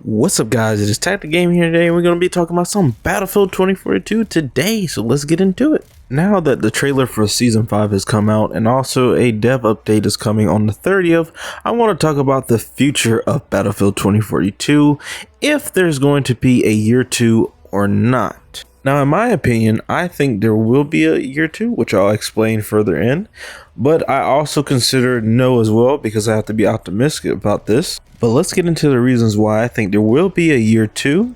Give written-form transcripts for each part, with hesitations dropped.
What's up, guys? It is Tactic Game here today, and we're going to be talking about some Battlefield 2042 today, so let's get into it. Now that the trailer for Season 5 has come out, and also a dev update is coming on the 30th, I want to talk about the future of Battlefield 2042, if there's going to be a year 2 or not. Now, in my opinion, I think there will be a year 2, which I'll explain further in, but I also consider no as well, because I have to be optimistic about this. But let's get into the reasons why I think there will be a year 2.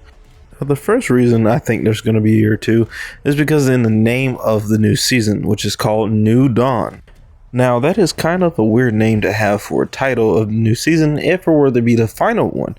The first reason I think there's going to be a year 2 is because in the name of the new season, which is called New Dawn. Now, that is kind of a weird name to have for a title of the new season if it were to be the final one.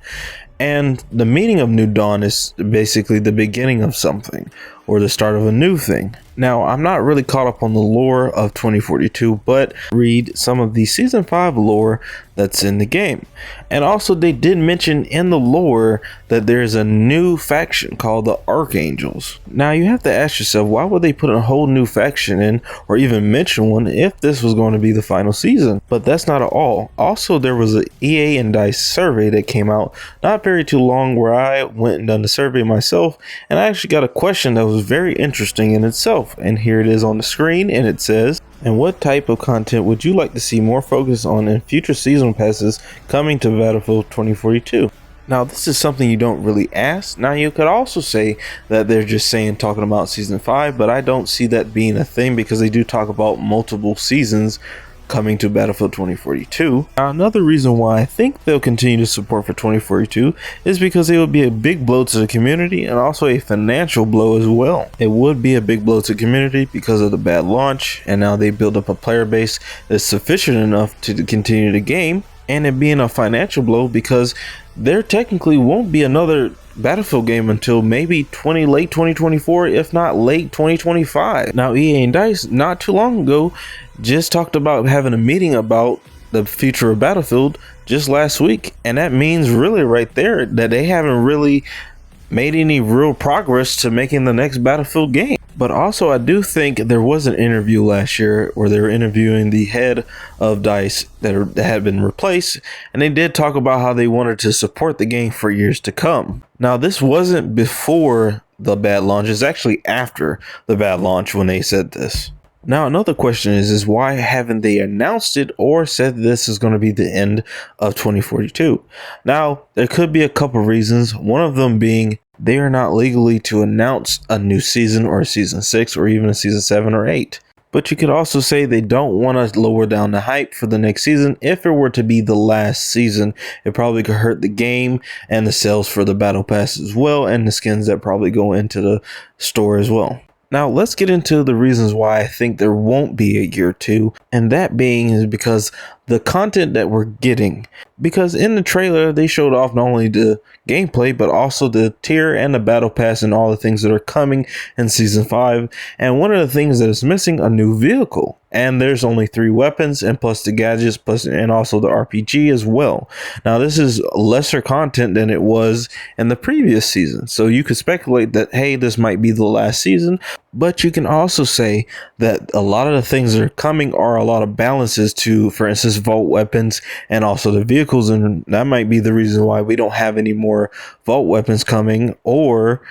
And the meaning of New Dawn is basically the beginning of something, or the start of a new thing. Now, I'm not really caught up on the lore of 2042, but read some of the Season 5 lore that's in the game. And also, they did mention in the lore that there's a new faction called the Archangels. Now, you have to ask yourself, why would they put a whole new faction in, or even mention one, if this was going to be the final season? But that's not all. Also, there was an EA and DICE survey that came out not very too long, where I went and done the survey myself, and I actually got a question that was very interesting in itself. And here it is on the screen, and it says, and what type of content would you like to see more focus on in future season passes coming to Battlefield 2042? Now, this is something you don't really ask. Now, you could also say that they're just talking about Season 5, but I don't see that being a thing, because they do talk about multiple seasons coming to Battlefield 2042. Now, another reason why I think they'll continue to support for 2042 is because it would be a big blow to the community, and also a financial blow as well. It would be a big blow to the community because of the bad launch, and now they build up a player base that's sufficient enough to continue the game, and it being a financial blow because there technically won't be another Battlefield game until maybe late 2024, if not late 2025. Now, EA and DICE not too long ago just talked about having a meeting about the future of Battlefield just last week, and that means really right there that they haven't really made any real progress to making the next Battlefield game. But also, I do think there was an interview last year where they were interviewing the head of DICE that had been replaced, and they did talk about how they wanted to support the game for years to come. Now, this wasn't before the bad launch, it's actually after the bad launch when they said this. Now, another question is why haven't they announced it or said this is going to be the end of 2042? Now, there could be a couple reasons, one of them being they are not legally to announce a new season or a season 6 or even a season 7 or 8. But you could also say they don't want to lower down the hype for the next season. If it were to be the last season, it probably could hurt the game and the sales for the battle pass as well, and the skins that probably go into the store as well. Now, let's get into the reasons why I think there won't be a year 2, and that being is because the content that we're getting. Because in the trailer, they showed off not only the gameplay, but also the tier and the battle pass and all the things that are coming in Season 5. And one of the things that is missing, a new vehicle. And there's only 3 weapons, and plus the gadgets, and also the RPG as well. Now, this is lesser content than it was in the previous season. So you could speculate that, hey, this might be the last season. But you can also say that a lot of the things that are coming are a lot of balances to, for instance, vault weapons and also the vehicles. And that might be the reason why we don't have any more vault weapons coming or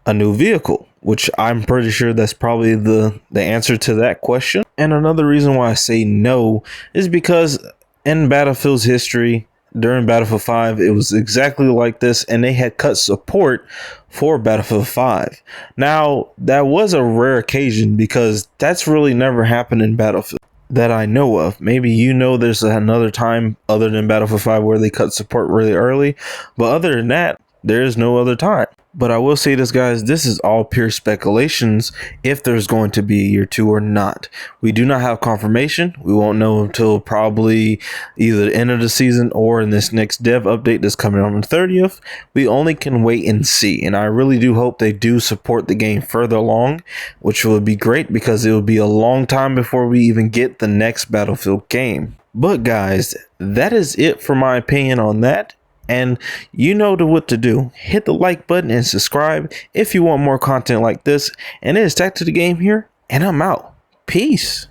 a new vehicle, which I'm pretty sure that's probably the answer to that question. And another reason why I say no is because in Battlefield's history, during Battlefield 5, it was exactly like this, and they had cut support for Battlefield 5. Now, that was a rare occasion because that's really never happened in Battlefield that I know of. Maybe there's another time other than Battlefield 5 where they cut support really early, but other than that, there is no other time. But I will say this, guys, this is all pure speculations if there's going to be a year 2 or not. We do not have confirmation. We won't know until probably either the end of the season or in this next dev update that's coming on the 30th. We only can wait and see. And I really do hope they do support the game further along, which would be great because it will be a long time before we even get the next Battlefield game. But guys, that is it for my opinion on that. And you know what to do. Hit the like button and subscribe if you want more content like this. And it is Tactic Game here, and I'm out. Peace.